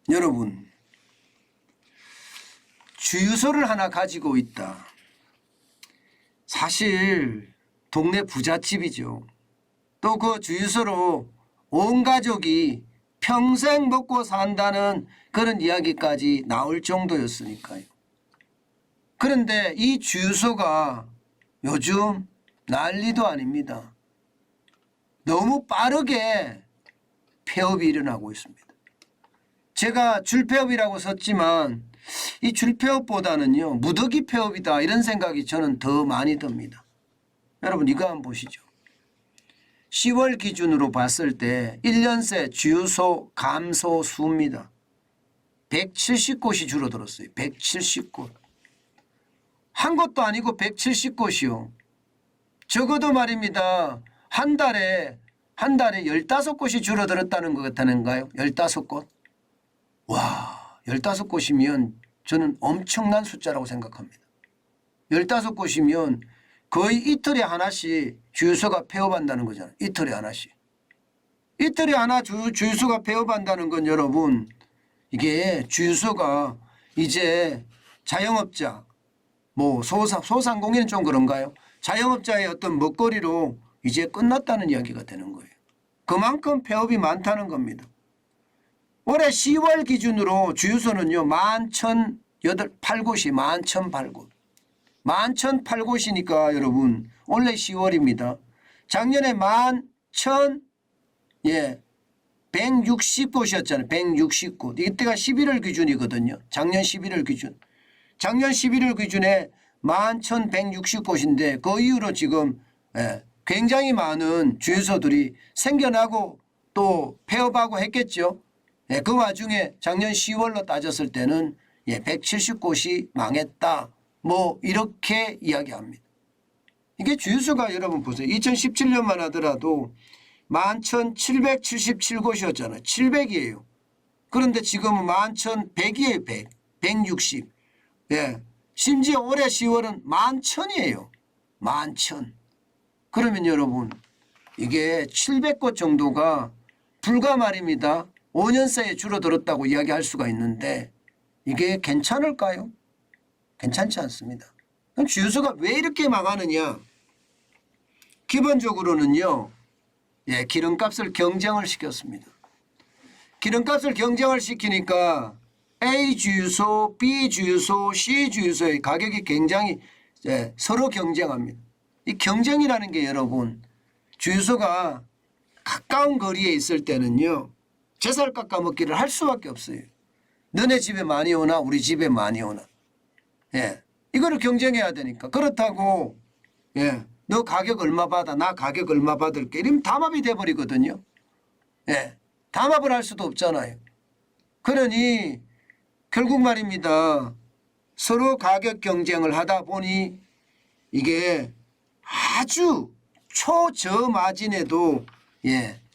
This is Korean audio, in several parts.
여러분, 주유소를 하나 가지고 있다. 사실 동네 부잣집이죠. 또 그 주유소로 온 가족이 평생 먹고 산다는 그런 이야기까지 나올 정도였으니까요. 그런데 이 주유소가 요즘 난리도 아닙니다. 너무 빠르게 폐업이 일어나고 있습니다. 제가 줄폐업이라고 썼지만 이 줄폐업보다는요, 무더기 폐업이다 이런 생각이 저는 더 많이 듭니다. 여러분, 이거 한번 보시죠. 10월 기준으로 봤을 때 1년 새 주유소 감소 수입니다. 170곳이 줄어들었어요. 170곳. 한 곳도 아니고 170곳이요. 적어도 말입니다. 한 달에 15곳이 줄어들었다는 것 같다는가요? 15곳? 와, 15곳이면 저는 엄청난 숫자라고 생각합니다. 15곳이면 거의 이틀에 하나씩 주유소가 폐업한다는 거잖아요. 이틀에 하나씩. 이틀에 하나 주유소가 폐업한다는 건 여러분, 이게 주유소가 이제 자영업자, 뭐 소상공인은 좀 그런가요? 자영업자의 어떤 먹거리로 이제 끝났다는 이야기가 되는 거예요. 그만큼 폐업이 많다는 겁니다. 올해 10월 기준으로 주유소는요, 11,008곳이 11,008곳. 11,008곳이니까 여러분, 원래 10월입니다. 작년에 160곳이었잖아요. 160곳. 이때가 11월 기준이거든요. 작년 11월 기준. 작년 11월 기준에 11,160곳인데 그 이후로 지금 굉장히 많은 주유소들이 생겨나고 또 폐업하고 했겠죠. 그 와중에 작년 10월로 따졌을 때는 170곳이 망했다. 뭐 이렇게 이야기합니다. 이게 주유소가 여러분 보세요. 2017년만 하더라도 11,777곳이었잖아요. 700이에요. 그런데 지금은 11,100이에요. 100. 160. 심지어 올해 10월은 11,000이에요. 11,000. 그러면 여러분, 이게 700곳 정도가 불과 말입니다. 5년 사이에 줄어들었다고 이야기할 수가 있는데 이게 괜찮을까요? 괜찮지 않습니다. 그럼 주유소가 왜 이렇게 망하느냐? 기본적으로는요, 기름값을 경쟁을 시켰습니다. 기름값을 경쟁을 시키니까 A 주유소, B 주유소, C 주유소의 가격이 굉장히 서로 경쟁합니다. 이 경쟁이라는 게 여러분, 주유소가 가까운 거리에 있을 때는요, 제살 깎아먹기를 할 수밖에 없어요. 너네 집에 많이 오나 우리 집에 많이 오나. 이거를 경쟁해야 되니까. 그렇다고 너 가격 얼마 받아 나 가격 얼마 받을게 이러면 담합이 돼버리거든요. 담합을 할 수도 없잖아요. 그러니 결국 말입니다. 서로 가격 경쟁을 하다 보니 이게 아주 초저마진에도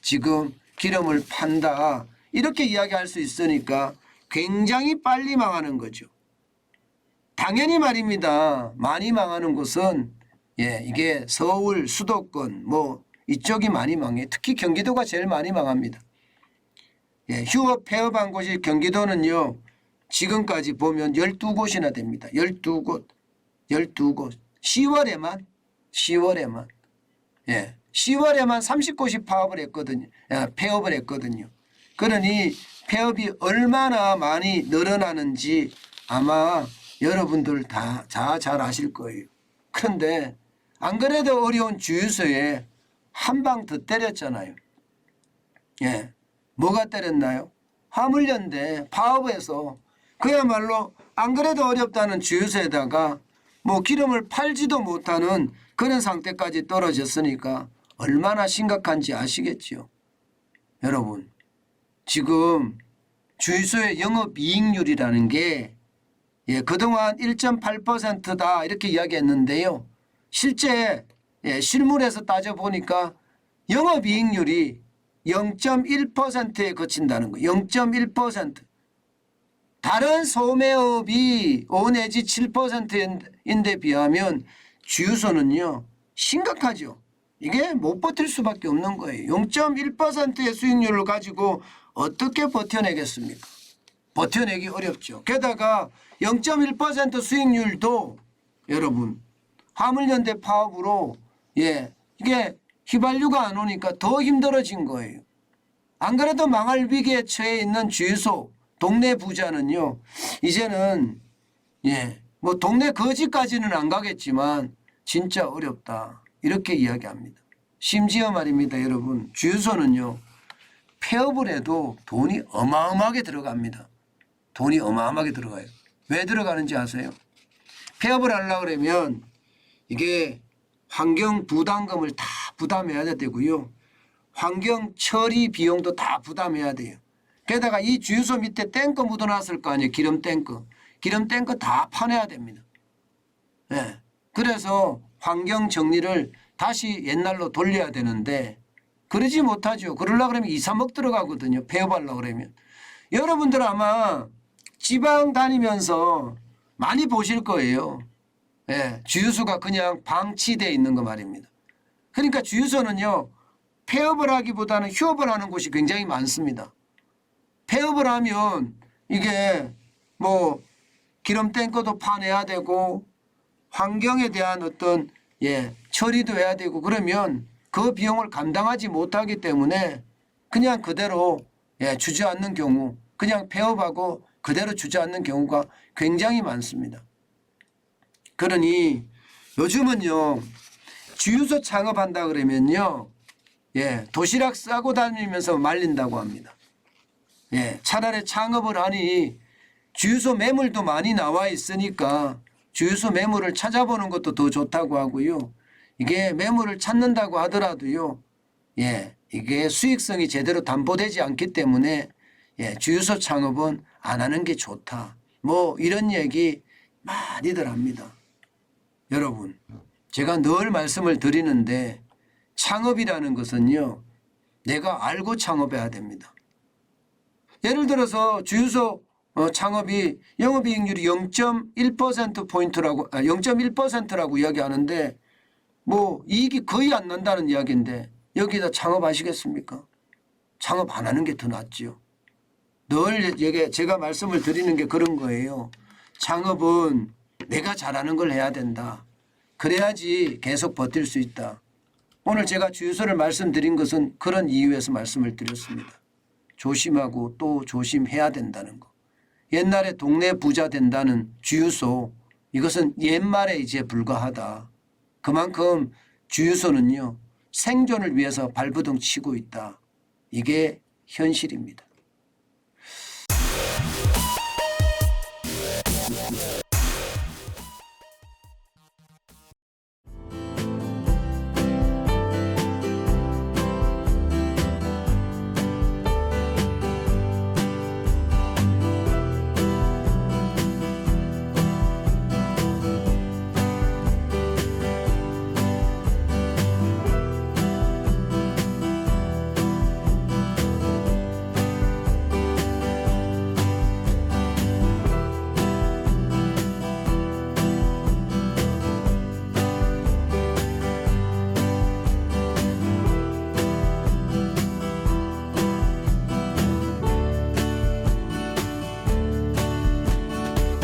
지금 기름을 판다 이렇게 이야기할 수 있으니까 굉장히 빨리 망하는 거죠. 당연히 말입니다. 많이 망하는 곳은 이게 서울 수도권 뭐 이쪽이 많이 망해요. 특히 경기도가 제일 많이 망합니다. 휴업 폐업한 곳이 경기도는요. 지금까지 보면 12곳이나 됩니다. 12곳. 10월에만 30곳이 폐업을 했거든요. 그러니 폐업이 얼마나 많이 늘어나는지 아마 여러분들 다 잘 아실 거예요. 그런데 안 그래도 어려운 주유소에 한 방 더 때렸잖아요. 뭐가 때렸나요? 화물연대 파업에서 그야말로 안 그래도 어렵다는 주유소에다가 뭐 기름을 팔지도 못하는 그런 상태까지 떨어졌으니까 얼마나 심각한지 아시겠죠. 여러분, 지금 주유소의 영업이익률이라는 게 그동안 1.8%다 이렇게 이야기했는데요. 실제 실물에서 따져보니까 영업이익률이 0.1%에 그친다는 거예요. 0.1%. 다른 소매업이 5 내지 7%인데 비하면 주유소는요. 심각하죠. 이게 못 버틸 수밖에 없는 거예요. 0.1%의 수익률을 가지고 어떻게 버텨내겠습니까? 버텨내기 어렵죠. 게다가 0.1% 수익률도 여러분 화물연대 파업으로 이게 휘발유가 안 오니까 더 힘들어진 거예요. 안 그래도 망할 위기에 처해 있는 주유소 동네 부자는요 이제는 뭐 동네 거지까지는 안 가겠지만 진짜 어렵다 이렇게 이야기합니다. 심지어 말입니다. 여러분 주유소는요 폐업을 해도 돈이 어마어마하게 들어갑니다. 돈이 어마어마하게 들어가요. 왜 들어가는지 아세요? 폐업을 하려고 그러면 이게 환경 부담금을 다 부담해야 되고요. 환경 처리 비용도 다 부담해야 돼요. 게다가 이 주유소 밑에 탱크 묻어놨을 거 아니에요. 기름 탱크. 기름 탱크 다 파내야 됩니다. 그래서 환경 정리를 다시 옛날로 돌려야 되는데 그러지 못하죠. 그러려고 그러면 2, 3억 들어가거든요. 폐업하려고 그러면. 여러분들 아마 지방 다니면서 많이 보실 거예요. 주유소가 그냥 방치되어 있는 거 말입니다. 그러니까 주유소는요. 폐업을 하기보다는 휴업을 하는 곳이 굉장히 많습니다. 폐업을 하면 이게 뭐 기름 탱커도 파내야 되고 환경에 대한 어떤 처리도 해야 되고 그러면 그 비용을 감당하지 못하기 때문에 그냥 그대로 주저앉는 경우 그냥 폐업하고 그대로 주저앉는 경우가 굉장히 많습니다. 그러니 요즘은요 주유소 창업한다 그러면요 도시락 싸고 다니면서 말린다고 합니다. 차라리 창업을 하니 주유소 매물도 많이 나와 있으니까 주유소 매물을 찾아보는 것도 더 좋다고 하고요. 이게 매물을 찾는다고 하더라도요. 이게 수익성이 제대로 담보되지 않기 때문에 주유소 창업은 안 하는 게 좋다. 뭐 이런 얘기 많이들 합니다. 여러분 제가 늘 말씀을 드리는데 창업이라는 것은요. 내가 알고 창업해야 됩니다. 예를 들어서 주유소 창업이 영업이익률이 0.1%포인트라고 0.1%라고 이야기하는데 뭐 이익이 거의 안 난다는 이야기인데 여기다 창업하시겠습니까? 창업 안 하는 게 더 낫죠. 늘 제가 말씀을 드리는 게 그런 거예요. 창업은 내가 잘하는 걸 해야 된다. 그래야지 계속 버틸 수 있다. 오늘 제가 주유소를 말씀드린 것은 그런 이유에서 말씀을 드렸습니다. 조심하고 또 조심해야 된다는 거. 옛날에 동네 부자 된다는 주유소 이것은 옛말에 이제 불과하다. 그만큼 주유소는요 생존을 위해서 발버둥 치고 있다. 이게 현실입니다.